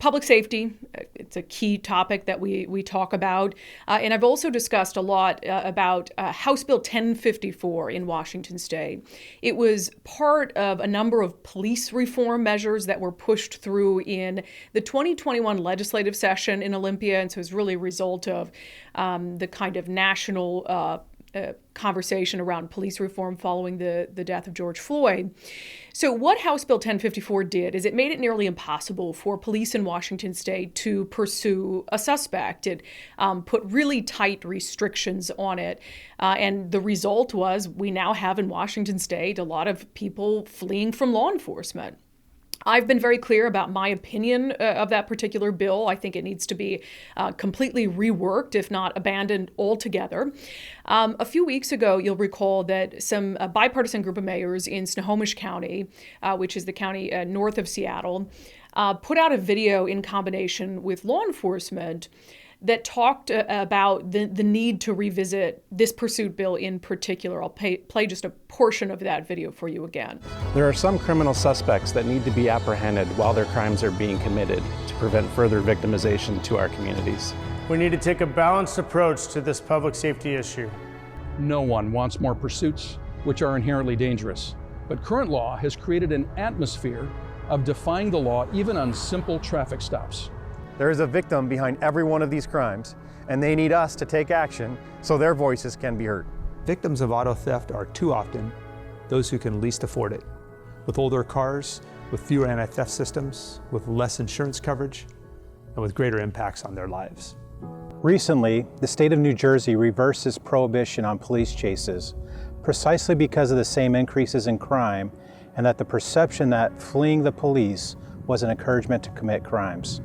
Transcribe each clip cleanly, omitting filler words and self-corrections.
public safety, it's a key topic that we talk about. And I've also discussed a lot about House Bill 1054 in Washington state. It was part of a number of police reform measures that were pushed through in the 2021 legislative session in Olympia. And so it's really a result of the kind of national conversation around police reform following the death of George Floyd. So what House Bill 1054 did is it made it nearly impossible for police in Washington state to pursue a suspect. It put really tight restrictions on it. And the result was we now have in Washington state a lot of people fleeing from law enforcement. I've been very clear about my opinion of that particular bill. I think it needs to be completely reworked, if not abandoned altogether. A few weeks ago, you'll recall that some bipartisan group of mayors in Snohomish County, which is the county north of Seattle, put out a video in combination with law enforcement that talked about the need to revisit this pursuit bill in particular. I'll play just a portion of that video for you again. There are some criminal suspects that need to be apprehended while their crimes are being committed to prevent further victimization to our communities. We need to take a balanced approach to this public safety issue. No one wants more pursuits, which are inherently dangerous. But current law has created an atmosphere of defying the law even on simple traffic stops. There is a victim behind every one of these crimes, and they need us to take action so their voices can be heard. Victims of auto theft are too often those who can least afford it, with older cars, with fewer anti-theft systems, with less insurance coverage, and with greater impacts on their lives. Recently, the state of New Jersey reversed its prohibition on police chases, precisely because of the same increases in crime and that the perception that fleeing the police was an encouragement to commit crimes.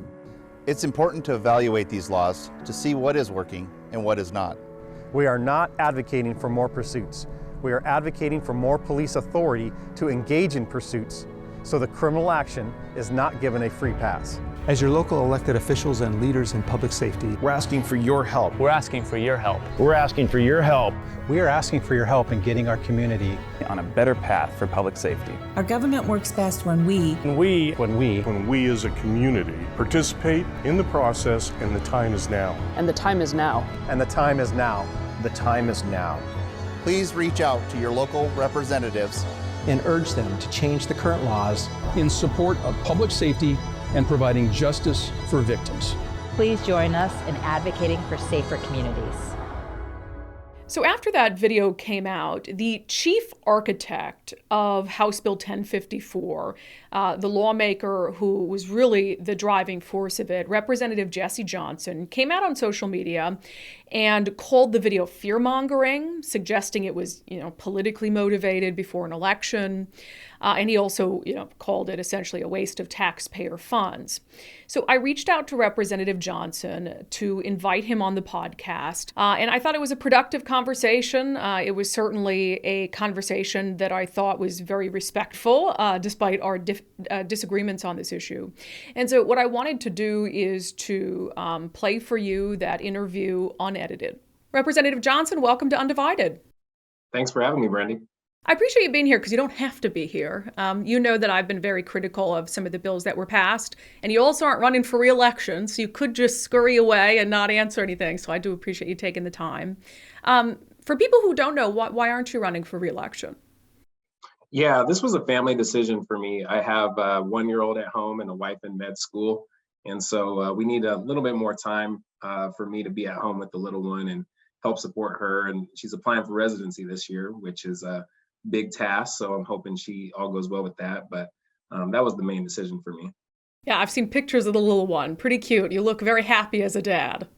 It's important to evaluate these laws to see what is working and what is not. We are not advocating for more pursuits. We are advocating for more police authority to engage in pursuits so the criminal action is not given a free pass. As your local elected officials and leaders in public safety, we're asking for your help. We're asking for your help. We're asking for your help. We are asking for your help in getting our community on a better path for public safety. Our government works best when we as a community participate in the process, and the time is now. And the time is now. And the time is now. The time is now. Please reach out to your local representatives and urge them to change the current laws in support of public safety and providing justice for victims. Please join us in advocating for safer communities. So after that video came out, the chief architect of House Bill 1054, the lawmaker who was really the driving force of it, Representative Jesse Johnson, came out on social media and called the video fear-mongering, suggesting it was, politically motivated before an election. And he also, called it essentially a waste of taxpayer funds. So I reached out to Representative Johnson to invite him on the podcast. And I thought it was a productive conversation. It was certainly a conversation that I thought was very respectful, despite our disagreements on this issue. And so what I wanted to do is to play for you that interview unedited. Representative Johnson, welcome to Undivided. Thanks for having me, Brandi. I appreciate you being here because you don't have to be here. You know that I've been very critical of some of the bills that were passed, and you also aren't running for re-election, so you could just scurry away and not answer anything. So I do appreciate you taking the time. For people who don't know, why aren't you running for re-election? Yeah, this was a family decision for me. I have a 1-year-old at home and a wife in med school. And so we need a little bit more time for me to be at home with the little one and help support her. And she's applying for residency this year, which is a big task. So I'm hoping she all goes well with that. But that was the main decision for me. Yeah, I've seen pictures of the little one. Pretty cute. You look very happy as a dad.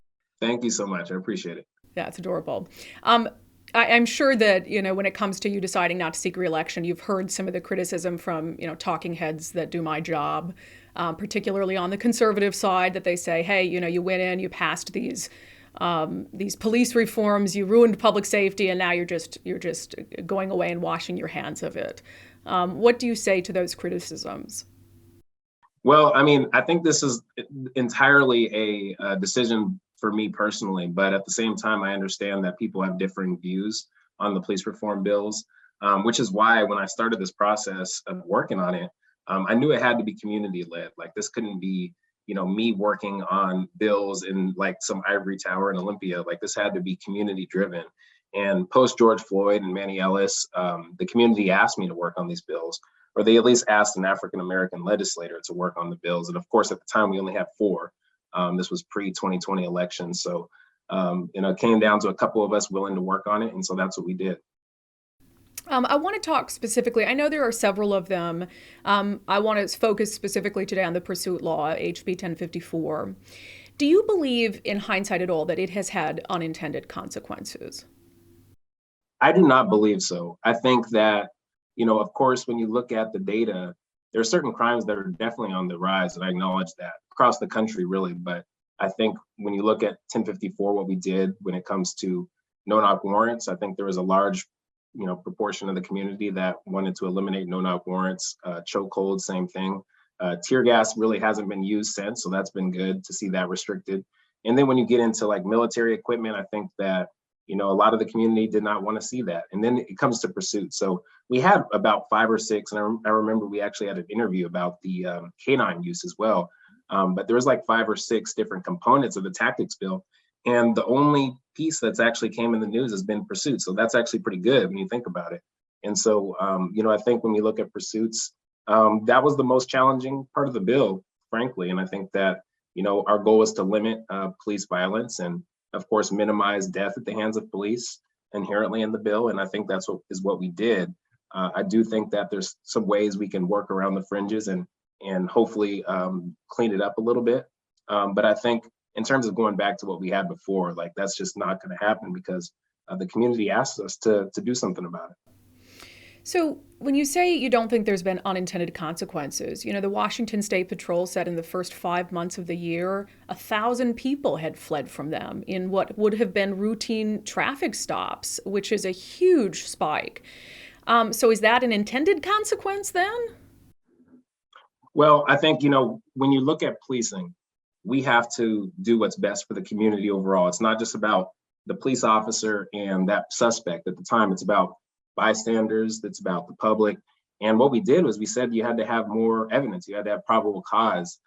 Thank you so much. I appreciate it. Yeah, it's adorable. I'm sure that, when it comes to you deciding not to seek re-election, you've heard some of the criticism from, talking heads that do my job, particularly on the conservative side, that they say, hey, you went in, you passed these police reforms, you ruined public safety, and now you're just going away and washing your hands of it. What do you say to those criticisms? Well, I think this is entirely a decision for me personally, but at the same time, I understand that people have differing views on the police reform bills, which is why when I started this process of working on it, I knew it had to be community led. Like, this couldn't be me working on bills in like some ivory tower in Olympia. Like this had to be community driven. And post George Floyd and Manny Ellis, the community asked me to work on these bills, or they at least asked an African-American legislator to work on the bills. And of course, at the time, we only had 4. This was pre-2020 election. So, it came down to a couple of us willing to work on it. And so that's what we did. I want to talk specifically, I know there are several of them. I want to focus specifically today on the pursuit law, HB 1054. Do you believe in hindsight at all that it has had unintended consequences? I do not believe so. I think that, of course, when you look at the data, there are certain crimes that are definitely on the rise, and I acknowledge that across the country, really. But I think when you look at 1054, what we did when it comes to no-knock warrants, I think there was a large proportion of the community that wanted to eliminate no-knock warrants. Chokehold, same thing. Tear gas really hasn't been used since, so that's been good to see that restricted. And then when you get into like military equipment, I think that a lot of the community did not want to see that. And then it comes to pursuit. So we had about 5 or 6, and I remember we actually had an interview about the canine use as well. But there was like 5 or 6 different components of the tactics bill. And the only piece that's actually came in the news has been pursuit. So that's actually pretty good when you think about it. And so, I think when we look at pursuits, that was the most challenging part of the bill, frankly. And I think that, our goal is to limit police violence and, of course, minimize death at the hands of police inherently in the bill. And I think that's what we did. I do think that there's some ways we can work around the fringes and hopefully clean it up a little bit. But I think in terms of going back to what we had before, like that's just not going to happen because the community asked us to do something about it. So when you say you don't think there's been unintended consequences, the Washington State Patrol said in the first 5 months of the year, 1,000 people had fled from them in what would have been routine traffic stops, which is a huge spike. So is that an intended consequence then? Well, I think, when you look at policing, we have to do what's best for the community overall. It's not just about the police officer and that suspect at the time. It's about bystanders, it's about the public. And what we did was we said you had to have more evidence. You had to have probable cause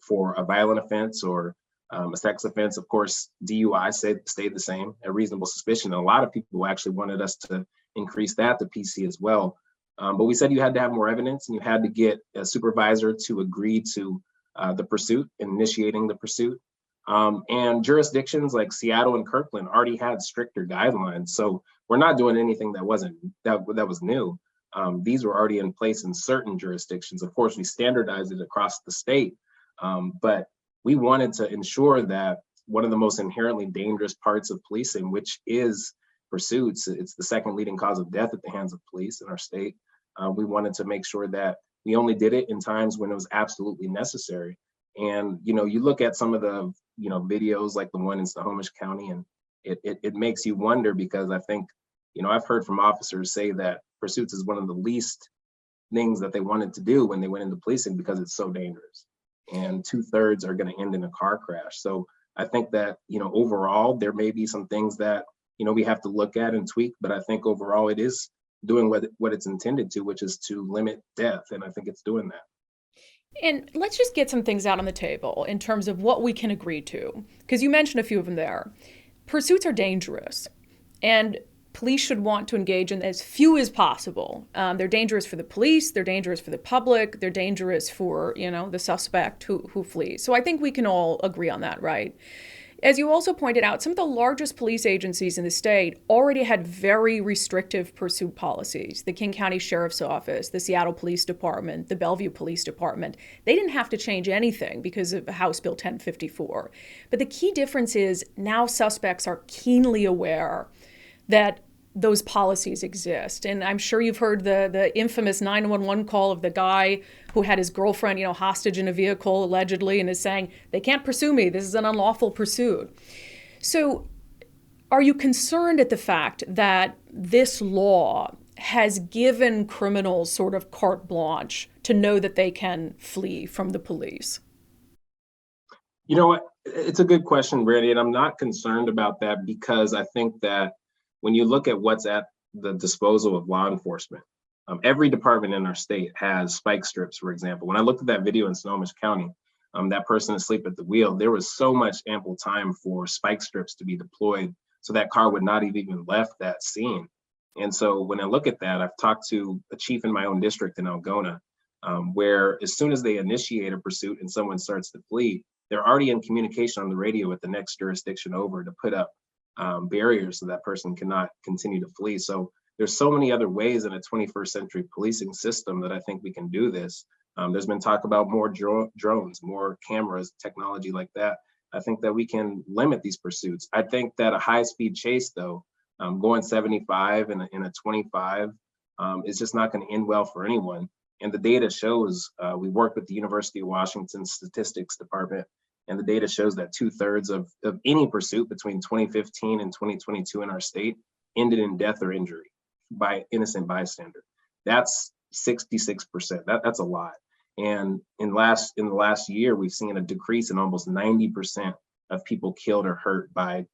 for a violent offense or a sex offense. Of course, DUI stayed the same, a reasonable suspicion. And a lot of people actually wanted us to increase that to PC as well. But we said you had to have more evidence and you had to get a supervisor to agree to the pursuit, initiating the pursuit. And jurisdictions like Seattle and Kirkland already had stricter guidelines. So we're not doing anything that was new. These were already in place in certain jurisdictions. Of course, we standardized it across the state, but we wanted to ensure that one of the most inherently dangerous parts of policing, which is pursuits, it's the second leading cause of death at the hands of police in our state. We wanted to make sure that we only did it in times when it was absolutely necessary. And, you look at some of the, videos like the one in Snohomish County, and it makes you wonder because I think, I've heard from officers say that pursuits is one of the least things that they wanted to do when they went into policing because it's so dangerous. And 2/3 are going to end in a car crash. So I think that, overall, there may be some things that, we have to look at and tweak, but I think overall it is doing what it's intended to, which is to limit death. And I think it's doing that. And let's just get some things out on the table in terms of what we can agree to, because you mentioned a few of them there. Pursuits are dangerous, and police should want to engage in as few as possible. They're dangerous for the police, they're dangerous for the public, they're dangerous for, the suspect who flees. So I think we can all agree on that, right? As you also pointed out, some of the largest police agencies in the state already had very restrictive pursuit policies. The King County Sheriff's Office, the Seattle Police Department, the Bellevue Police Department. They didn't have to change anything because of House Bill 1054. But the key difference is now suspects are keenly aware that those policies exist. And I'm sure you've heard the infamous 911 call of the guy who had his girlfriend, hostage in a vehicle allegedly, and is saying, they can't pursue me. This is an unlawful pursuit. So are you concerned at the fact that this law has given criminals sort of carte blanche to know that they can flee from the police? You know what? It's a good question, Brandi, and I'm not concerned about that because I think that when you look at what's at the disposal of law enforcement, every department in our state has spike strips, for example. When I looked at that video in Snohomish County, that person asleep at the wheel, there was so much ample time for spike strips to be deployed so that car would not have even left that scene. And so when I look at that, I've talked to a chief in my own district in Algona, where as soon as they initiate a pursuit and someone starts to flee, they're already in communication on the radio with the next jurisdiction over to put up barriers so that person cannot continue to flee. So there's so many other ways in a 21st century policing system that I think we can do this. There's been talk about more drones, more cameras, technology like that. I think that we can limit these pursuits. I think that a high-speed chase, though, going 75 in a 25 is just not going to end well for anyone. And the data shows, we worked with the University of Washington Statistics Department, and the data shows that 2/3 of any pursuit between 2015 and 2022 in our state ended in death or injury by innocent bystander. That's 66%. That's a lot. And in the last year, we've seen a decrease in almost 90% of people killed or hurt by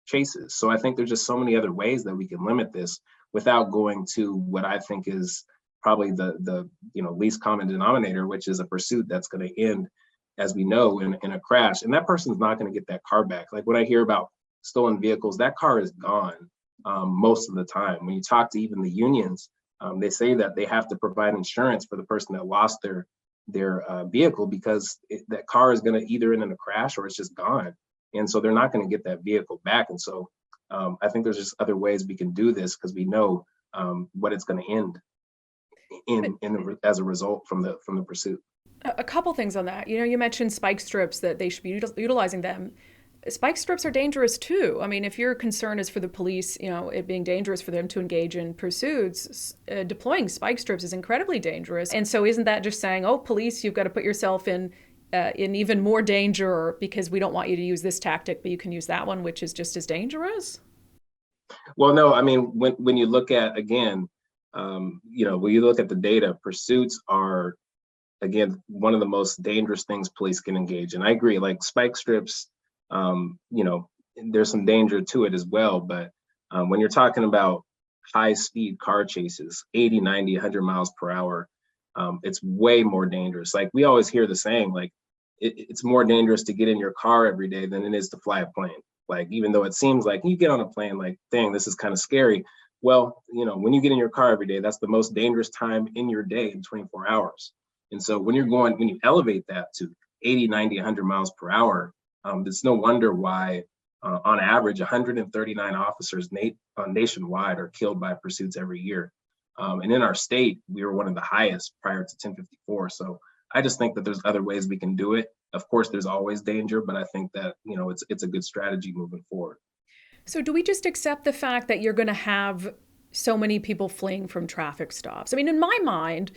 chases. So I think there's just so many other ways that we can limit this without going to what I think is probably the least common denominator, which is a pursuit that's going to end, as we know, in a crash. And that person's not going to get that car back. Like when I hear about stolen vehicles, that car is gone most of the time. When you talk to even the unions, they say that they have to provide insurance for the person that lost their vehicle because that car is going to either end in a crash or it's just gone. And so they're not going to get that vehicle back. And so I think there's just other ways we can do this because we know what it's going to end as a result from the pursuit. A couple things on that. You mentioned spike strips, that they should be utilizing them. Spike strips are dangerous too. I mean, if your concern is for the police, it being dangerous for them to engage in pursuits, deploying spike strips is incredibly dangerous. And so isn't that just saying, oh, police, you've got to put yourself in even more danger because we don't want you to use this tactic, but you can use that one, which is just as dangerous? Well, no, I mean, when you look at, again, when you look at the data, pursuits are, again, one of the most dangerous things police can engage in. I agree, like spike strips, there's some danger to it as well. But when you're talking about high speed car chases, 80, 90, 100 miles per hour, it's way more dangerous. Like we always hear the saying, like it's more dangerous to get in your car every day than it is to fly a plane. Like, even though it seems like you get on a plane, like, dang, this is kind of scary. Well, when you get in your car every day, that's the most dangerous time in your day in 24 hours. And so when you elevate that to 80, 90, 100 miles per hour, it's no wonder why, on average, 139 officers nationwide are killed by pursuits every year. And in our state, we were one of the highest prior to 1054. So I just think that there's other ways we can do it. Of course, there's always danger, but I think that, it's a good strategy moving forward. So do we just accept the fact that you're going to have so many people fleeing from traffic stops? I mean, in my mind,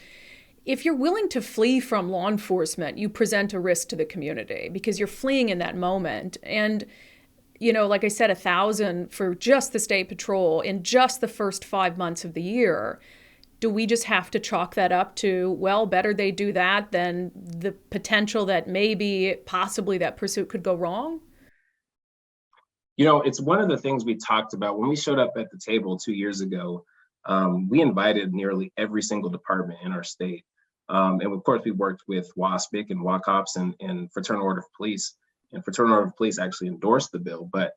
if you're willing to flee from law enforcement, you present a risk to the community because you're fleeing in that moment. And, like I said, 1,000 for just the state patrol in just the first 5 months of the year. Do we just have to chalk that up to, well, better they do that than the potential that possibly that pursuit could go wrong? It's one of the things we talked about when we showed up at the table 2 years ago. We invited nearly every single department in our state. And of course, we worked with WASPIC and WACOPS and Fraternal Order of Police. And Fraternal Order of Police actually endorsed the bill. But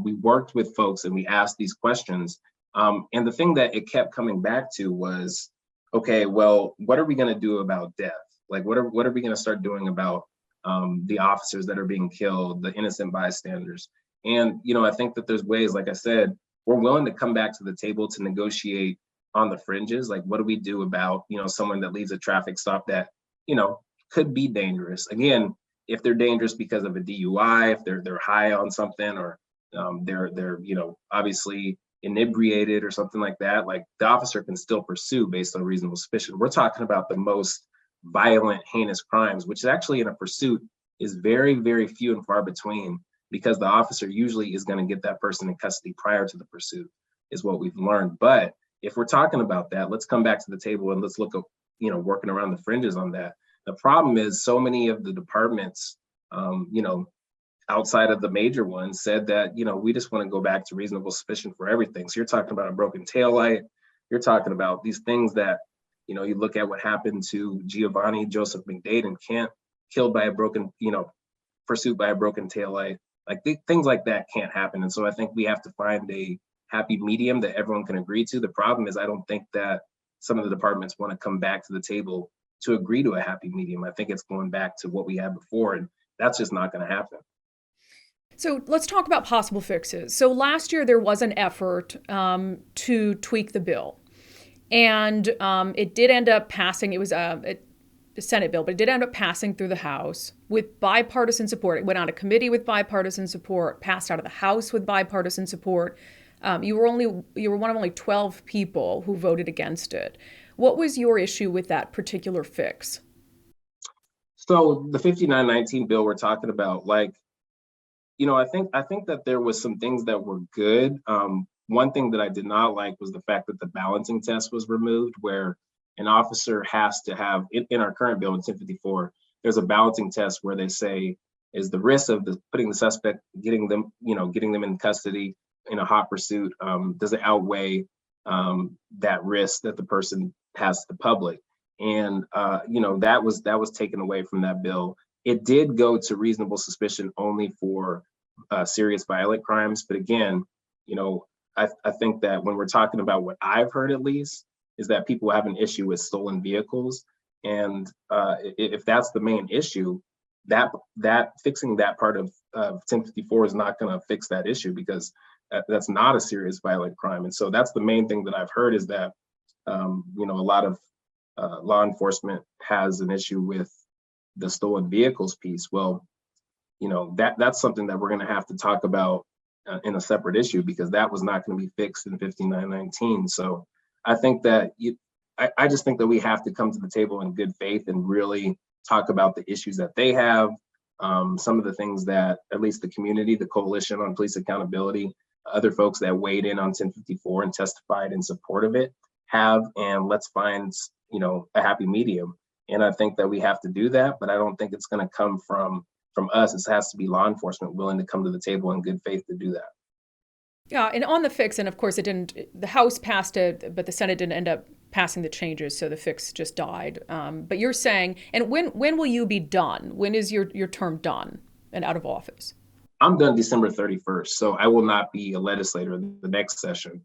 we worked with folks and we asked these questions. And the thing that it kept coming back to was, okay, well, what are we going to do about death? Like, what are we going to start doing about the officers that are being killed, the innocent bystanders? And, I think that there's ways, like I said, we're willing to come back to the table to negotiate on the fringes. Like, what do we do about, someone that leaves a traffic stop that, could be dangerous? Again, if they're dangerous because of a DUI, if they're high on something, or they're obviously inebriated or something like that, like the officer can still pursue based on reasonable suspicion. We're talking about the most violent, heinous crimes, which actually in a pursuit is very, very few and far between, because the officer usually is going to get that person in custody prior to the pursuit, is what we've learned. But if we're talking about that, let's come back to the table and let's look at, working around the fringes on that. The problem is so many of the departments, outside of the major ones, said that, we just want to go back to reasonable suspicion for everything. So you're talking about a broken taillight. You're talking about these things that, you look at what happened to Giovanni Joseph McDade in Kent. killed by a broken, pursuit by a broken taillight. Like things like that can't happen. And so I think we have to find a happy medium that everyone can agree to. The problem is I don't think that some of the departments want to come back to the table to agree to a happy medium. I think it's going back to what we had before, and that's just not going to happen. So let's talk about possible fixes. So last year there was an effort to tweak the bill, and it did end up passing. It was a Senate bill, but it did end up passing through the House with bipartisan support. It went on a committee with bipartisan support, passed out of the House with bipartisan support. You were one of only 12 people who voted against it. What was your issue with that particular fix? So the 5919 bill we're talking about, I think that there was some things that were good. One thing that I did not like was the fact that the balancing test was removed, where an officer has to have, in our current bill in 1054, there's a balancing test where they say, is the risk of putting the suspect, getting them in custody in a hot pursuit, does it outweigh that risk that the person has to the public? And that was taken away from that bill. It did go to reasonable suspicion only for serious violent crimes. But again, I think that when we're talking about what I've heard, at least, is that people have an issue with stolen vehicles. And if that's the main issue, that fixing that part of 1054 is not going to fix that issue, because that's not a serious violent crime. And so that's the main thing that I've heard, is that a lot of law enforcement has an issue with the stolen vehicles piece. Well, that's something that we're going to have to talk about in a separate issue, because that was not going to be fixed in 5919. So I think that I just think that we have to come to the table in good faith and really talk about the issues that they have, some of the things that at least the community, the Coalition on Police Accountability, other folks that weighed in on 1054 and testified in support of it have, and let's find a happy medium. And I think that we have to do that, but I don't think it's going to come from us. It has to be law enforcement willing to come to the table in good faith to do that. Yeah, and on the fix, and of course the House passed it, but the Senate didn't end up passing the changes, so the fix just died. But you're saying, and when will you be done? When is your term done and out of office? I'm done December 31st, so I will not be a legislator in the next session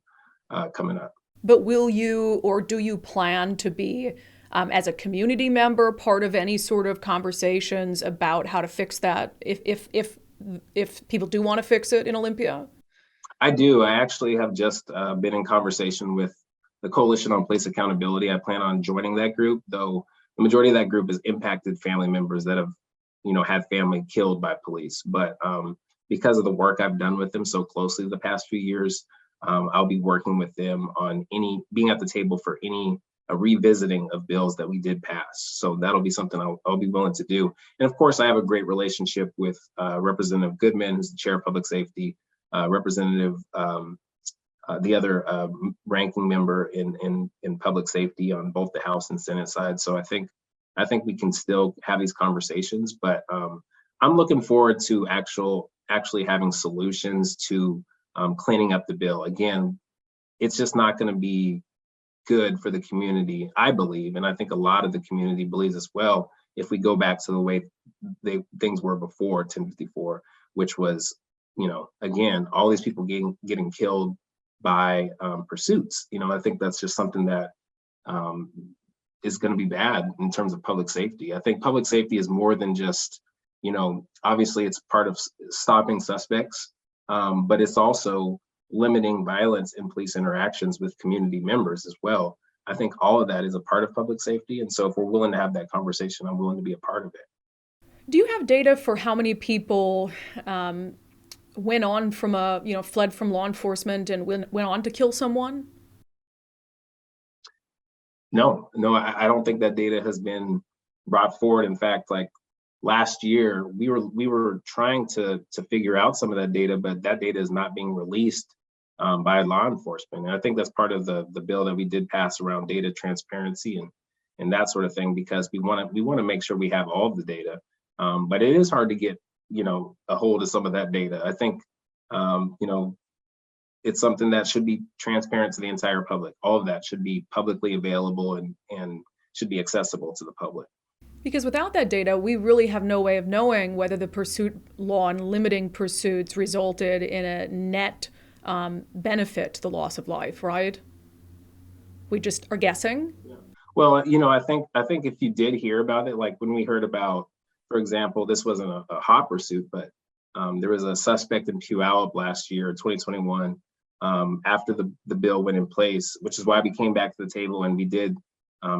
coming up. But will you, or do you plan to be, as a community member, part of any sort of conversations about how to fix that, if people do want to fix it in Olympia? I do. I actually have just been in conversation with the Coalition on Police Accountability. I plan on joining that group, though the majority of that group is impacted family members that have, had family killed by police. But because of the work I've done with them so closely the past few years, I'll be working with them on being at the table for any revisiting of bills that we did pass. So that'll be something I'll be willing to do. And of course, I have a great relationship with Representative Goodman, who's the chair of public safety, Representative, the other ranking member in public safety on both the House and Senate side. So I think we can still have these conversations, but I'm looking forward to actually having solutions to cleaning up the bill. Again, it's just not going to be good for the community, I believe, and I think a lot of the community believes as well, if we go back to the way things were before 1054, which was, again, all these people getting killed by pursuits. I think that's just something that is going to be bad in terms of public safety. I think public safety is more than just, obviously it's part of stopping suspects, but it's also limiting violence in police interactions with community members as well. I think all of that is a part of public safety. And so if we're willing to have that conversation, I'm willing to be a part of it. Do you have data for how many people went on from fled from law enforcement and went on to kill someone? No, I don't think that data has been brought forward. In fact, like last year, we were trying to figure out some of that data, but that data is not being released by law enforcement. And I think that's part of the bill that we did pass around data transparency and that sort of thing, because we want to make sure we have all of the data. But it is hard to get, a hold of some of that data. I think, it's something that should be transparent to the entire public. All of that should be publicly available and should be accessible to the public. Because without that data, we really have no way of knowing whether the pursuit law and limiting pursuits resulted in a net benefit to the loss of life, right? We just are guessing. Well, I think if you did hear about it, like when we heard about, for example, this wasn't a hot pursuit, but there was a suspect in Puyallup last year, 2021, after the bill went in place, which is why we came back to the table and we did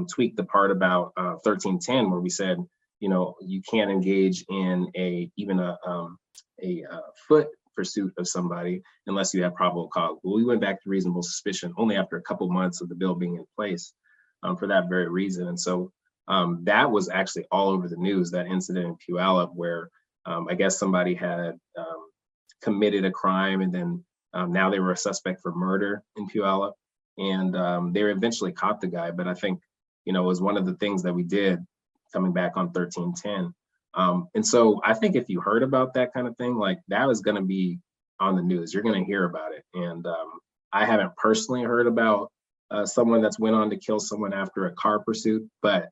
tweak the part about 1310, where we said, you can't engage in even a foot pursuit of somebody unless you have probable cause. Well, we went back to reasonable suspicion only after a couple months of the bill being in place for that very reason. And so that was actually all over the news, that incident in Puyallup where I guess somebody had committed a crime and then now they were a suspect for murder in Puyallup. And they eventually caught the guy. But I think, it was one of the things that we did coming back on 1310. And so I think if you heard about that kind of thing, like that was going to be on the news, you're going to hear about it. And I haven't personally heard about someone that's went on to kill someone after a car pursuit, but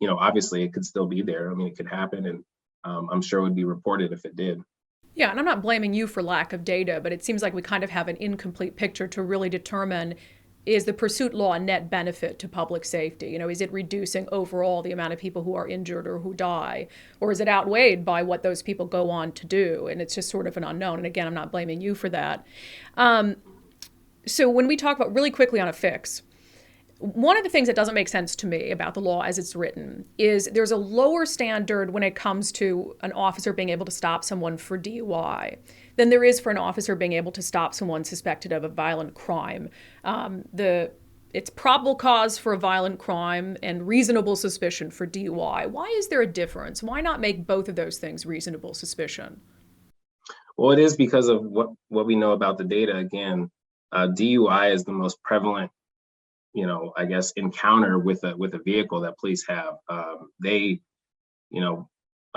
obviously it could still be there. I mean, it could happen, and I'm sure it would be reported if it did. Yeah, and I'm not blaming you for lack of data, but it seems like we kind of have an incomplete picture to really determine, is the pursuit law a net benefit to public safety? Is it reducing overall the amount of people who are injured or who die? Or is it outweighed by what those people go on to do? And it's just sort of an unknown. And again, I'm not blaming you for that. So when we talk about, really quickly on a fix, one of the things that doesn't make sense to me about the law as it's written is there's a lower standard when it comes to an officer being able to stop someone for DUI than there is for an officer being able to stop someone suspected of a violent crime. It's probable cause for a violent crime and reasonable suspicion for DUI. Why is there a difference? Why not make both of those things reasonable suspicion? Well, it is because of what we know about the data. Again, DUI is the most prevalent, I guess, encounter with a vehicle that police have.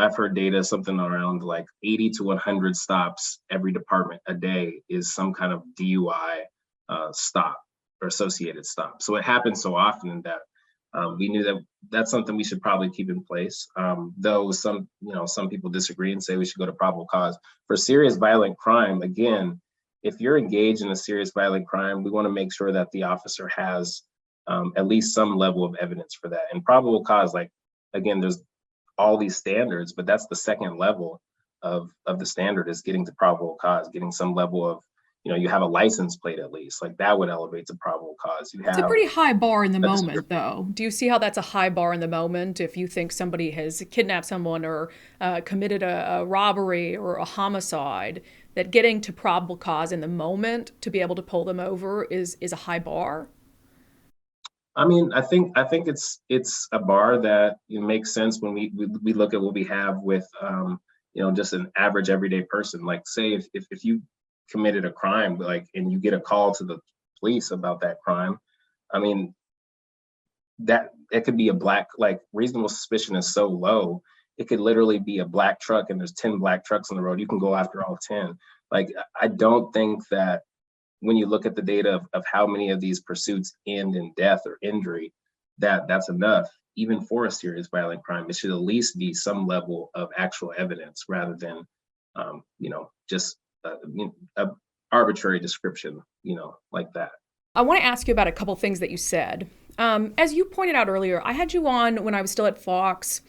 I've heard data, something around like 80 to 100 stops every department a day is some kind of DUI stop or associated stop. So it happens so often that we knew that that's something we should probably keep in place. Though some people disagree and say we should go to probable cause. For serious violent crime, again, if you're engaged in a serious violent crime, we want to make sure that the officer has at least some level of evidence for that. And probable cause, like, again, there's all these standards, but that's the second level of the standard, is getting to probable cause, getting some level of, you have a license plate at least, like that would elevate to probable cause. It's a pretty high bar in the moment, though. Do you see how that's a high bar in the moment? If you think somebody has kidnapped someone or committed a robbery or a homicide, that getting to probable cause in the moment to be able to pull them over is a high bar? I mean, I think it's a bar that makes sense when we look at what we have with just an average everyday person. Like, say if you committed a crime, like, and you get a call to the police about that crime, I mean, that it could be a black, like, reasonable suspicion is so low, it could literally be a black truck and there's 10 black trucks on the road. You can go after all 10. Like, I don't think that when you look at the data of how many of these pursuits end in death or injury, that's enough, even for a serious violent crime. It should at least be some level of actual evidence rather than, just a arbitrary description, like that. I want to ask you about a couple things that you said. As you pointed out earlier, I had you on when I was still at Fox.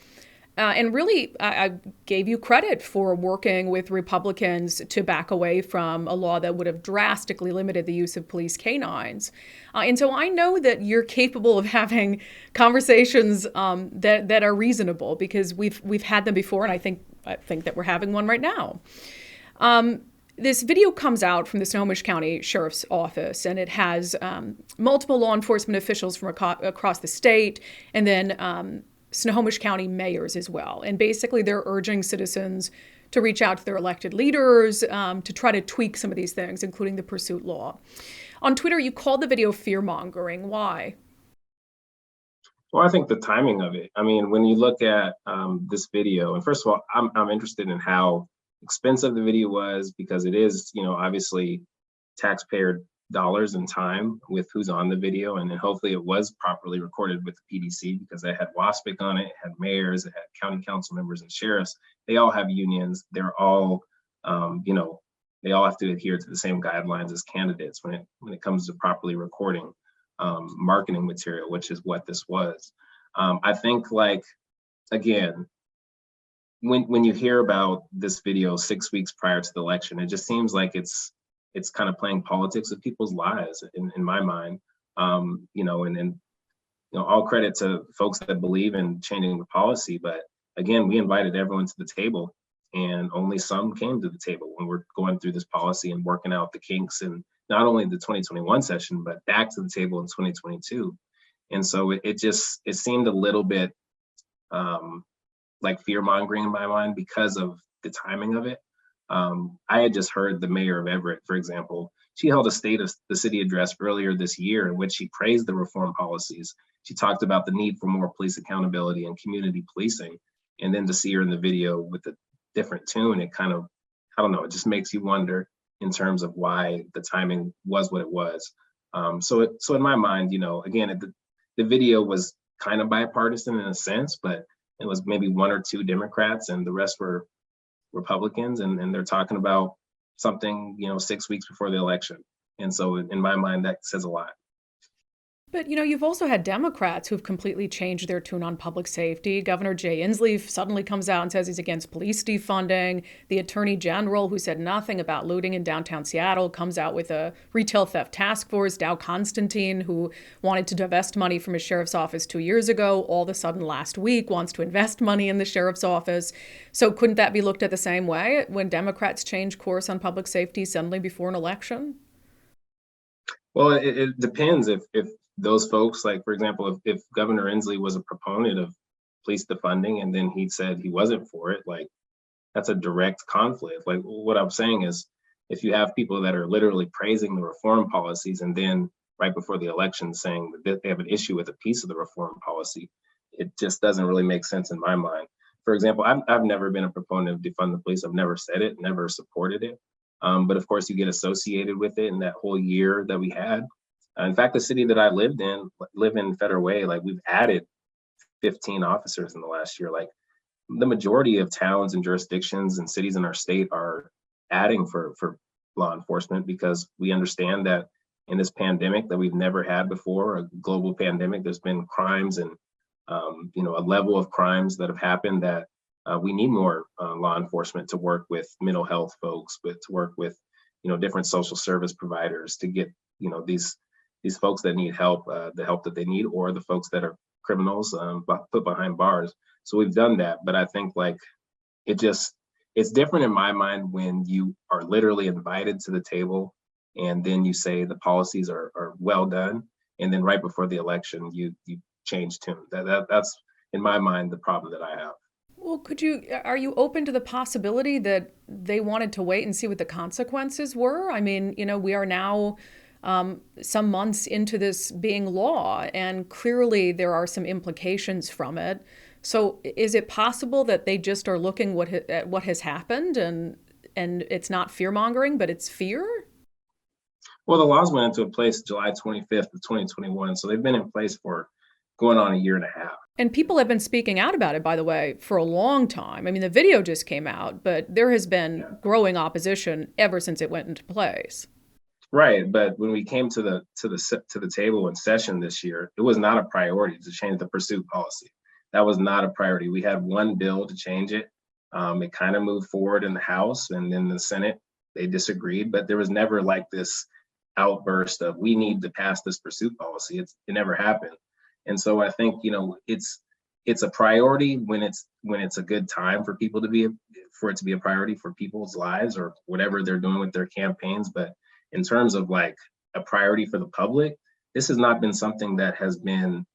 And really, I gave you credit for working with Republicans to back away from a law that would have drastically limited the use of police canines. And so I know that you're capable of having conversations that are reasonable, because we've had them before, and I think that we're having one right now. This video comes out from the Snohomish County Sheriff's Office, and it has multiple law enforcement officials from across the state, and then Snohomish County mayors as well. And basically they're urging citizens to reach out to their elected leaders to try to tweak some of these things, including the pursuit law. On Twitter, you called the video fear-mongering. Why? Well, I think the timing of it. I mean, when you look at this video, and first of all, I'm interested in how expensive the video was, because it is, obviously taxpayer dollars in time with who's on the video, and then hopefully it was properly recorded with the PDC, because it had WASPIC on it, it had mayors, it had county council members and sheriffs. They all have unions. They're all, they all have to adhere to the same guidelines as candidates when it comes to properly recording marketing material, which is what this was. I think, like, again, when you hear about this video 6 weeks prior to the election, it just seems like it's kind of playing politics with people's lives in my mind. All credit to folks that believe in changing the policy, but again, we invited everyone to the table, and only some came to the table when we're going through this policy and working out the kinks, and not only the 2021 session, but back to the table in 2022. And so it seemed a little bit like fear mongering in my mind because of the timing of it. I had just heard the mayor of Everett, for example, she held a state of the city address earlier this year in which she praised the reform policies. She talked about the need for more police accountability and community policing. And then to see her in the video with a different tune, it kind of, I don't know, it just makes you wonder in terms of why the timing was what it was. So in my mind, again, the video was kind of bipartisan in a sense, but it was maybe one or two Democrats and the rest were Republicans, and they're talking about something, 6 weeks before the election. And so in my mind, that says a lot. But, you've also had Democrats who've completely changed their tune on public safety. Governor Jay Inslee suddenly comes out and says he's against police defunding. The Attorney General, who said nothing about looting in downtown Seattle, comes out with a retail theft task force. Dow Constantine, who wanted to divest money from his sheriff's office 2 years ago, all of a sudden last week wants to invest money in the sheriff's office. So couldn't that be looked at the same way when Democrats change course on public safety suddenly before an election? Well, it depends if those folks, like, for example, if Governor Inslee was a proponent of police defunding and then he said he wasn't for it, like, that's a direct conflict. Like, what I'm saying is, if you have people that are literally praising the reform policies and then right before the election saying that they have an issue with a piece of the reform policy, it just doesn't really make sense in my mind. For example, I've never been a proponent of defund the police. I've never said it, never supported it. But of course, you get associated with it in that whole year that we had. In fact, the city that I live in Federal Way, like, we've added 15 officers in the last year. Like, the majority of towns and jurisdictions and cities in our state are adding for law enforcement because we understand that in this pandemic that we've never had before, a global pandemic, there's been crimes and a level of crimes that have happened that we need more law enforcement to work with mental health folks, to work with different social service providers to get these folks that need help, the help that they need, or the folks that are criminals put behind bars. So we've done that, but I think, like, it's different in my mind when you are literally invited to the table and then you say the policies are well done, and then right before the election you change tune. That's in my mind the problem that I have. Well, are you open to the possibility that they wanted to wait and see what the consequences were? I mean, we are now some months into this being law, and clearly there are some implications from it. So is it possible that they just are looking at what has happened and it's not fear mongering, but it's fear? Well, the laws went into place July 25th of 2021. So they've been in place for going on a year and a half. And people have been speaking out about it, by the way, for a long time. I mean, the video just came out, but there has been growing opposition ever since it went into place. Right, but when we came to the table in session this year, it was not a priority to change the pursuit policy. That was not a priority. We had one bill to change it. It kind of moved forward in the House, and then the Senate, they disagreed, but there was never like this outburst of we need to pass this pursuit policy. It never happened. And so I think, it's a priority when it's a good time for people for it to be a priority for people's lives or whatever they're doing with their campaigns. But in terms of like a priority for the public, this has not been something that has been,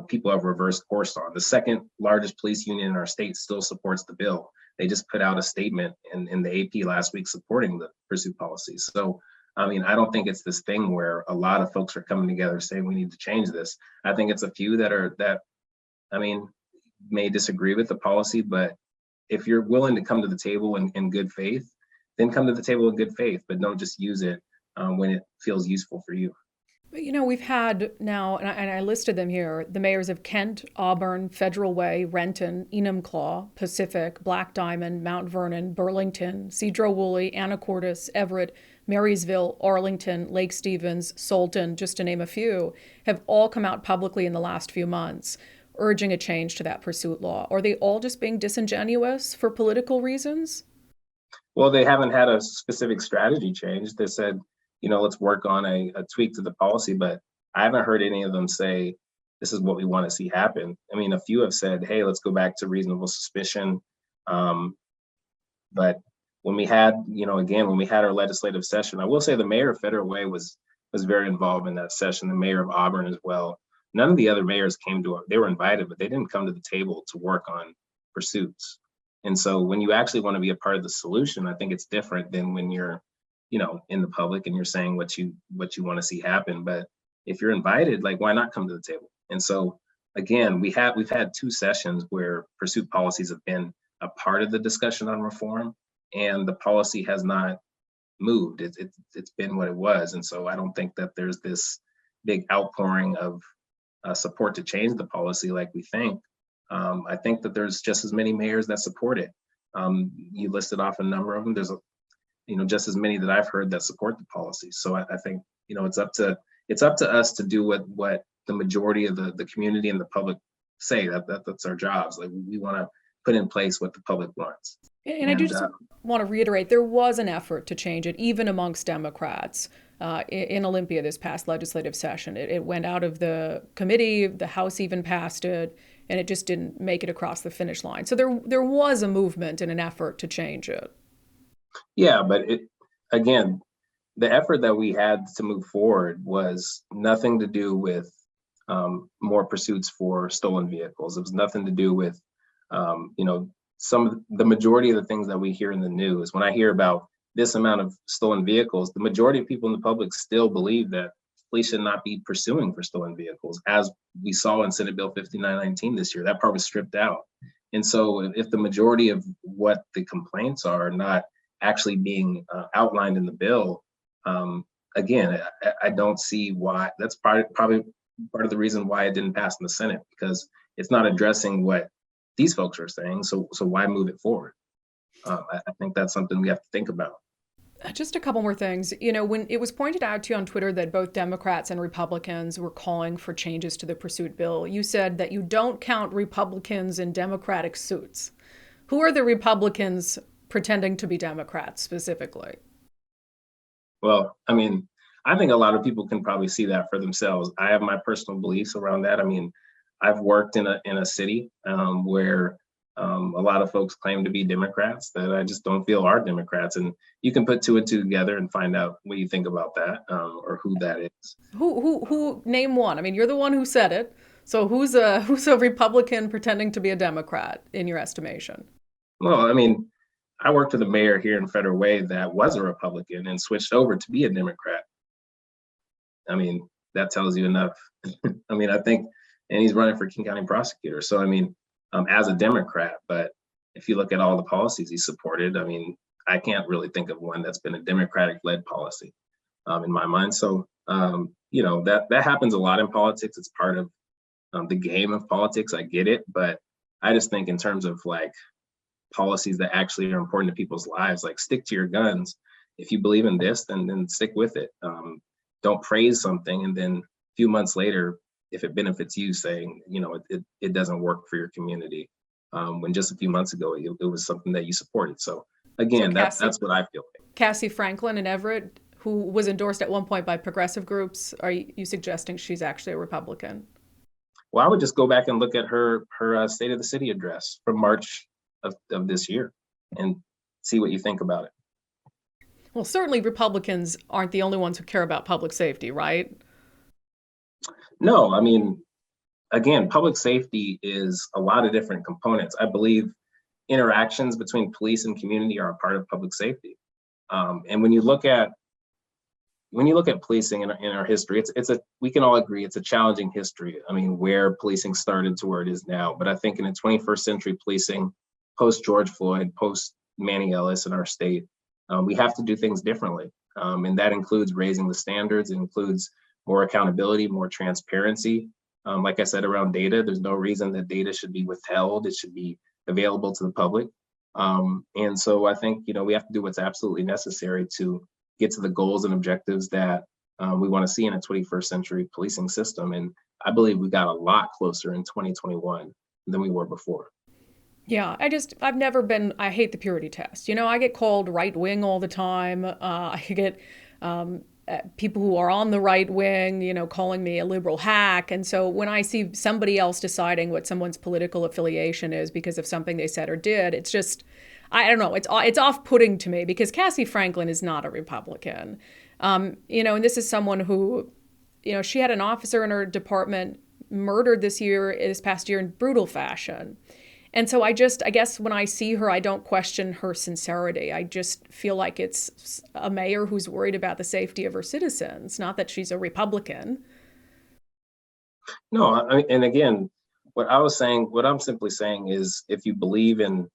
people have reversed course on. The second largest police union in our state still supports the bill. They just put out a statement in the AP last week supporting the pursuit policy. So, I mean, I don't think it's this thing where a lot of folks are coming together saying we need to change this. I think it's a few that may disagree with the policy, but if you're willing to come to the table in good faith, then come to the table in good faith, but don't just use it when it feels useful for you. But, we've had now, and I listed them here, the mayors of Kent, Auburn, Federal Way, Renton, Enumclaw, Pacific, Black Diamond, Mount Vernon, Burlington, Cedro-Woolley, Anacortes, Everett, Marysville, Arlington, Lake Stevens, Solton, just to name a few, have all come out publicly in the last few months, urging a change to that pursuit law. Are they all just being disingenuous for political reasons? Well, they haven't had a specific strategy change. They said, let's work on a tweak to the policy, but I haven't heard any of them say, this is what we want to see happen. I mean, a few have said, hey, let's go back to reasonable suspicion. But when we had, when we had our legislative session, I will say the mayor of Federal Way was very involved in that session, the mayor of Auburn as well. None of the other mayors they were invited, but they didn't come to the table to work on pursuits. And so when you actually want to be a part of the solution, I think it's different than when you're in the public and you're saying what you want to see happen. But if you're invited, like, why not come to the table? And so again, we've had 2 sessions where pursuit policies have been a part of the discussion on reform, and the policy has not moved. It's been what it was. And so I don't think that there's this big outpouring of support to change the policy like we think. I think that there's just as many mayors that support it. You listed off a number of them. There's just as many that I've heard that support the policy. So I think, it's up to us to do what the majority of the community and the public say. That's our jobs. Like, we want to put in place what the public wants. And I do just want to reiterate, there was an effort to change it, even amongst Democrats in Olympia this past legislative session. It went out of the committee, the House even passed it, and it just didn't make it across the finish line. So there was a movement and an effort to change it. Yeah, but again, the effort that we had to move forward was nothing to do with more pursuits for stolen vehicles. It was nothing to do with, the majority of the things that we hear in the news. When I hear about this amount of stolen vehicles, the majority of people in the public still believe that police should not be pursuing for stolen vehicles, as we saw in Senate Bill 5919 this year. That part was stripped out. And so if the majority of what the complaints are not actually being outlined in the bill, again, I don't see why. That's probably part of the reason why it didn't pass in the Senate, because it's not addressing what these folks are saying. So why move it forward? I think that's something we have to think about. Just a couple more things. When it was pointed out to you on Twitter that both Democrats and Republicans were calling for changes to the pursuit bill, you said that you don't count Republicans in Democratic suits. Who are the Republicans pretending to be Democrats specifically? Well, I mean, I think a lot of people can probably see that for themselves. I have my personal beliefs around that. I mean, I've worked in a city where a lot of folks claim to be Democrats that I just don't feel are Democrats. And you can put 2 and 2 together and find out what you think about that, or who that is. Who name one? I mean, you're the one who said it. So who's a Republican pretending to be a Democrat in your estimation? Well, I mean, I worked with a mayor here in Federal Way that was a Republican and switched over to be a Democrat. I mean, that tells you enough. I mean, I think, and he's running for King County prosecutor. So, I mean, as a Democrat, but if you look at all the policies he supported, I mean, I can't really think of one that's been a Democratic-led policy in my mind. So, that happens a lot in politics. It's part of the game of politics. I get it, but I just think in terms of like policies that actually are important to people's lives, like, stick to your guns. If you believe in this, then stick with it. Don't praise something and then a few months later, if it benefits you, saying, it doesn't work for your community, when just a few months ago, it was something that you supported. So again, that's what I feel like. Cassie Franklin in Everett, who was endorsed at one point by progressive groups, are you suggesting she's actually a Republican? Well, I would just go back and look at her State of the City address from March of this year and see what you think about it. Well, certainly Republicans aren't the only ones who care about public safety, right? No, I mean, again, public safety is a lot of different components. I believe interactions between police and community are a part of public safety. And when you look at policing in our history, we can all agree it's a challenging history. I mean, where policing started to where it is now. But I think in the 21st century policing, post George Floyd, post Manny Ellis in our state, we have to do things differently. And that includes raising the standards. It includes more accountability, more transparency. Like I said, around data, there's no reason that data should be withheld. It should be available to the public. And so I think, we have to do what's absolutely necessary to get to the goals and objectives that we want to see in a 21st century policing system. And I believe we got a lot closer in 2021 than we were before. Yeah, I've never been, I hate the purity test. I get called right wing all the time. I get people who are on the right wing, calling me a liberal hack. And so when I see somebody else deciding what someone's political affiliation is because of something they said or did, it's just, I don't know, it's off-putting to me because Cassie Franklin is not a Republican. And this is someone who, she had an officer in her department murdered this past year in brutal fashion. And so I guess when I see her, I don't question her sincerity. I just feel like it's a mayor who's worried about the safety of her citizens, not that she's a Republican. No, and again, what I'm simply saying is if you believe in,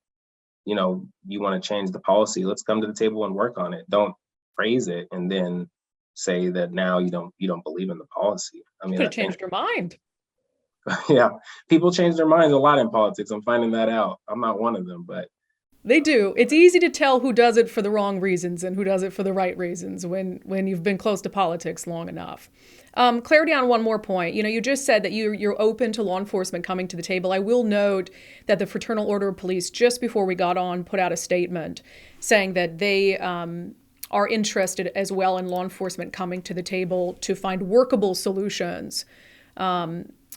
you want to change the policy, let's come to the table and work on it. Don't praise it and then say that now you don't believe in the policy. I mean, could have changed her mind. Yeah, people change their minds a lot in politics. I'm finding that out. I'm not one of them, but they do. It's easy to tell who does it for the wrong reasons and who does it for the right reasons when you've been close to politics long enough. Clarity on one more point. You just said that you're open to law enforcement coming to the table. I will note that the Fraternal Order of Police, just before we got on, put out a statement saying that they are interested as well in law enforcement coming to the table to find workable solutions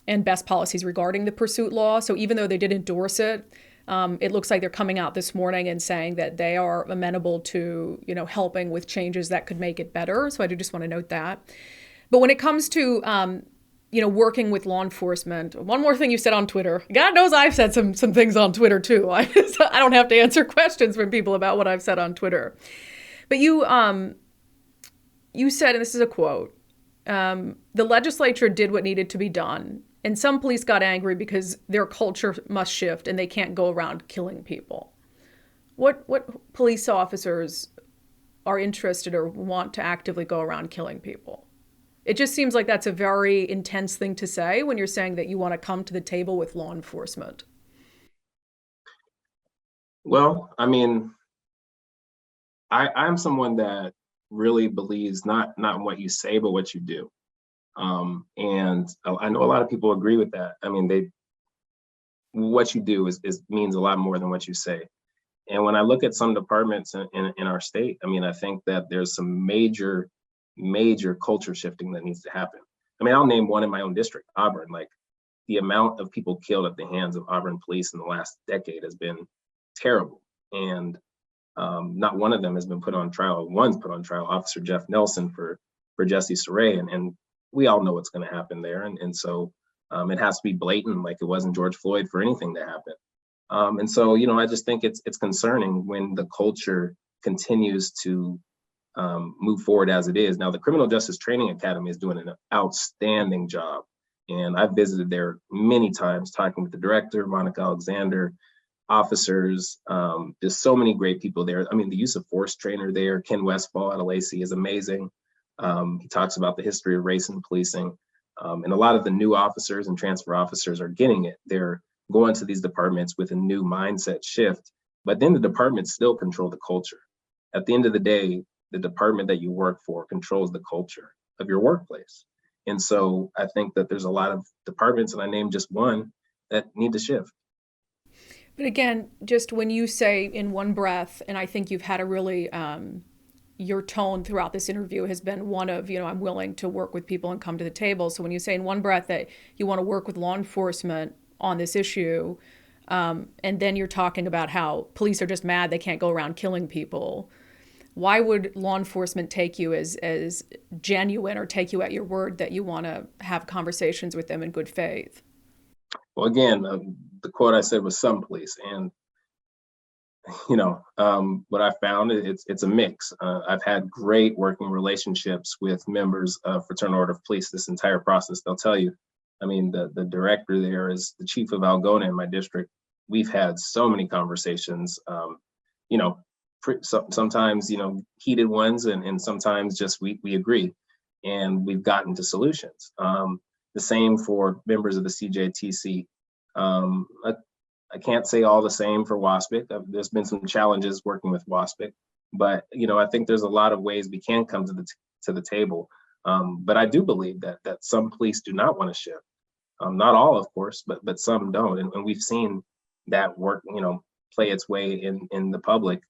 and best policies regarding the pursuit law. So even though they did endorse it, it looks like they're coming out this morning and saying that they are amenable to, helping with changes that could make it better. So I do just want to note that. But when it comes to, working with law enforcement, one more thing you said on Twitter. God knows I've said some things on Twitter too. I don't have to answer questions from people about what I've said on Twitter. But you said, and this is a quote, the legislature did what needed to be done. And some police got angry because their culture must shift and they can't go around killing people. What police officers are interested or want to actively go around killing people? It just seems like that's a very intense thing to say when you're saying that you want to come to the table with law enforcement. Well, I mean, I'm someone that really believes not in what you say, but what you do. And I know a lot of people agree with that. I mean, what you do means a lot more than what you say. And when I look at some departments in our state, I mean, I think that there's some major culture shifting that needs to happen. I mean, I'll name one in my own district, Auburn. Like the amount of people killed at the hands of Auburn police in the last decade has been terrible. And not one of them has been put on trial. One's put on trial, Officer Jeff Nelson for Jesse Saray. And we all know what's going to happen there. And so it has to be blatant, like it was in George Floyd, for anything to happen. And so, I just think it's concerning when the culture continues to move forward as it is. Now, the Criminal Justice Training Academy is doing an outstanding job. And I've visited there many times, talking with the director, Monica Alexander, officers, just so many great people there. I mean, the use of force trainer there, Ken Westfall out of Lacey, is amazing. He talks about the history of race and policing. And a lot of the new officers and transfer officers are getting it. They're going to these departments with a new mindset shift, but then the departments still control the culture. At the end of the day, the department that you work for controls the culture of your workplace. And so I think that there's a lot of departments, and I named just one, that need to shift. But again, just when you say in one breath, and I think you've had a really, your tone throughout this interview has been one of, I'm willing to work with people and come to the table. So when you say in one breath that you want to work with law enforcement on this issue, and then you're talking about how police are just mad they can't go around killing people, why would law enforcement take you as genuine or take you at your word that you want to have conversations with them in good faith? Well, again, the quote I said was some police, and what I found, it's a mix. I've had great working relationships with members of Fraternal Order of Police this entire process. They'll tell you, I mean, the director there is the chief of Algona in my district. We've had so many conversations, sometimes, heated ones, and sometimes just we agree, and we've gotten to solutions. The same for members of the CJTC. I can't say all the same for WASPIC. There's been some challenges working with WASPIC, but I think there's a lot of ways we can come to the table. But I do believe that some police do not want to shift. Not all, of course, but some don't, and we've seen that work, play its way in the public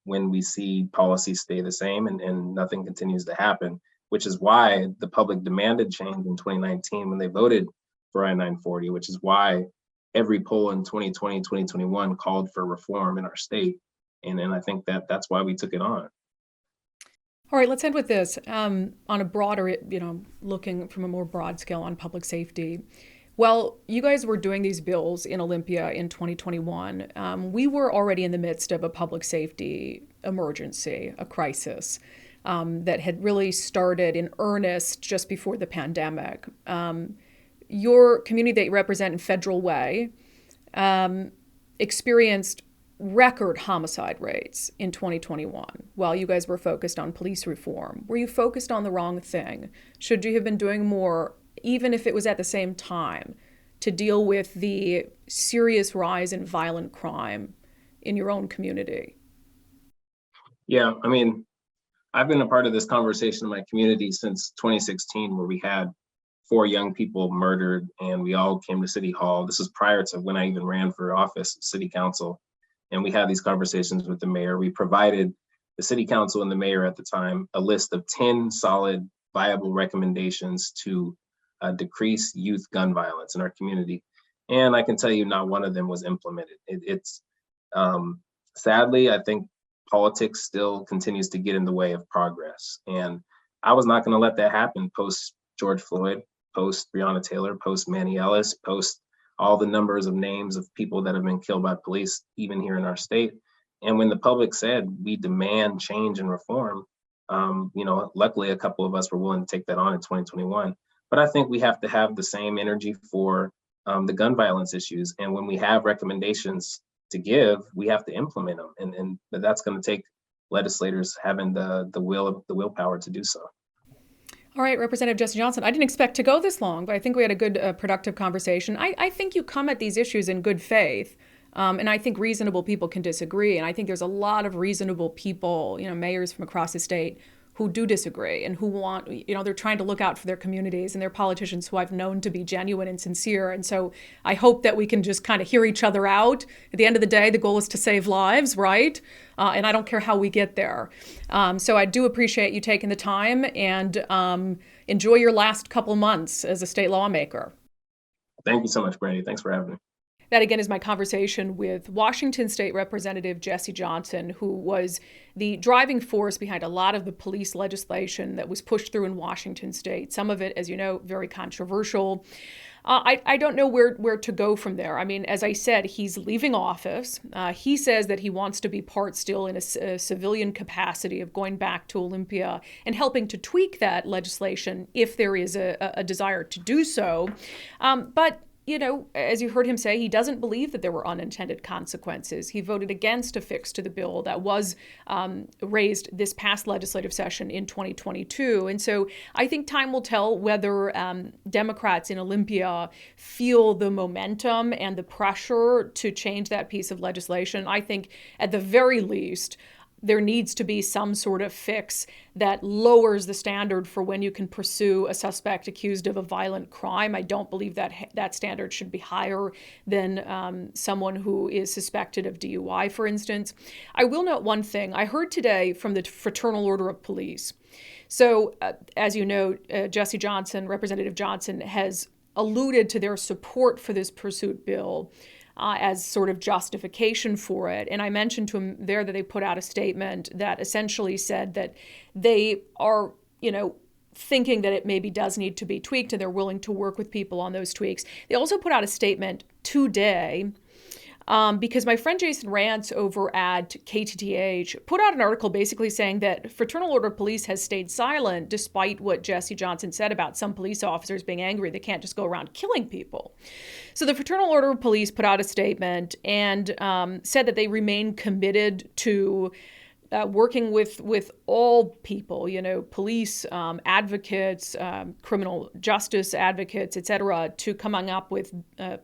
when we see policies stay the same and nothing continues to happen, which is why the public demanded change in 2019 when they voted for I-940, which is why every poll in 2020, 2021 called for reform in our state. And I think that's why we took it on. All right, let's end with this. On a broader, looking from a more broad scale on public safety. Well, you guys were doing these bills in Olympia in 2021. We were already in the midst of a public safety emergency, a crisis that had really started in earnest just before the pandemic. Your community that you represent in Federal Way experienced record homicide rates in 2021 while you guys were focused on police reform. Were you focused on the wrong thing? Should you have been doing more, even if it was at the same time, to deal with the serious rise in violent crime in your own community? Yeah, I've been a part of this conversation in my community since 2016, where we had 4 young people murdered and we all came to City Hall. This was prior to when I even ran for office, City Council. And we had these conversations with the mayor. We provided the City Council and the mayor at the time a list of 10 solid, viable recommendations to decrease youth gun violence in our community. And I can tell you not one of them was implemented. It's sadly, I think politics still continues to get in the way of progress. And I was not going to let that happen post George Floyd, post Breonna Taylor, post Manny Ellis, post all the numbers of names of people that have been killed by police, even here in our state. And when the public said we demand change and reform, luckily a couple of us were willing to take that on in 2021. But I think we have to have the same energy for the gun violence issues. And when we have recommendations to give, we have to implement them. But that's going to take legislators having the willpower to do so. All right, Representative Jesse Johnson, I didn't expect to go this long, but I think we had a good, productive conversation. I think you come at these issues in good faith, and I think reasonable people can disagree. And I think there's a lot of reasonable people, mayors from across the state who do disagree and who want, they're trying to look out for their communities, and they're politicians who I've known to be genuine and sincere. And so I hope that we can just kind of hear each other out. At the end of the day, the goal is to save lives, right? And I don't care how we get there. So I do appreciate you taking the time, and enjoy your last couple months as a state lawmaker. Thank you so much, Brandi. Thanks for having me. That, again, is my conversation with Washington State Representative Jesse Johnson, who was the driving force behind a lot of the police legislation that was pushed through in Washington State. Some of it, as you know, very controversial. I don't know where to go from there. As I said, he's leaving office. He says that he wants to be part still in a civilian capacity of going back to Olympia and helping to tweak that legislation if there is a desire to do so. But as you heard him say, he doesn't believe that there were unintended consequences. He voted against a fix to the bill that was raised this past legislative session in 2022. And so I think time will tell whether Democrats in Olympia feel the momentum and the pressure to change that piece of legislation. I think at the very least, there needs to be some sort of fix that lowers the standard for when you can pursue a suspect accused of a violent crime. I don't believe that standard should be higher than someone who is suspected of DUI, for instance. I will note one thing. I heard today from the Fraternal Order of Police. So, as you know, Jesse Johnson, Representative Johnson, has alluded to their support for this pursuit bill as sort of justification for it. And I mentioned to him there that they put out a statement that essentially said that they are, thinking that it maybe does need to be tweaked, and they're willing to work with people on those tweaks. They also put out a statement today because my friend Jason Rantz over at KTTH put out an article basically saying that Fraternal Order of Police has stayed silent despite what Jesse Johnson said about some police officers being angry. They can't just go around killing people. So the Fraternal Order of Police put out a statement and said that they remain committed to working with all people, police, advocates, criminal justice advocates, et cetera, to coming up with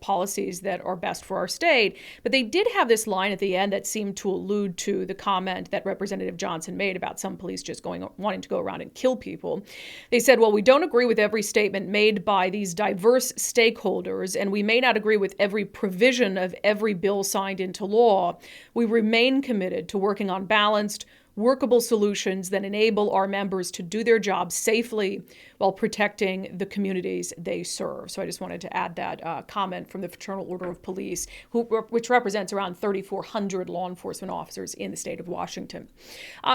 policies that are best for our state. But they did have this line at the end that seemed to allude to the comment that Representative Johnson made about some police just wanting to go around and kill people. They said, well, we don't agree with every statement made by these diverse stakeholders, and we may not agree with every provision of every bill signed into law. We remain committed to working on balanced, workable solutions that enable our members to do their jobs safely while protecting the communities they serve. So I just wanted to add that comment from the Fraternal Order of Police, which represents around 3,400 law enforcement officers in the state of Washington.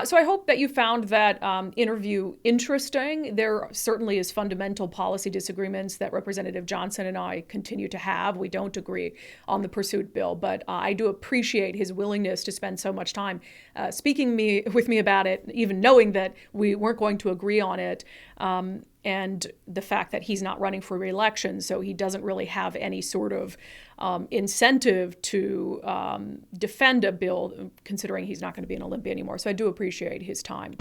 So I hope that you found that interview interesting. There certainly is fundamental policy disagreements that Representative Johnson and I continue to have. We don't agree on the pursuit bill, but I do appreciate his willingness to spend so much time speaking with me about it, even knowing that we weren't going to agree on it. And the fact that he's not running for re-election, so he doesn't really have any sort of incentive to defend a bill, considering he's not going to be in Olympia anymore. So I do appreciate his time.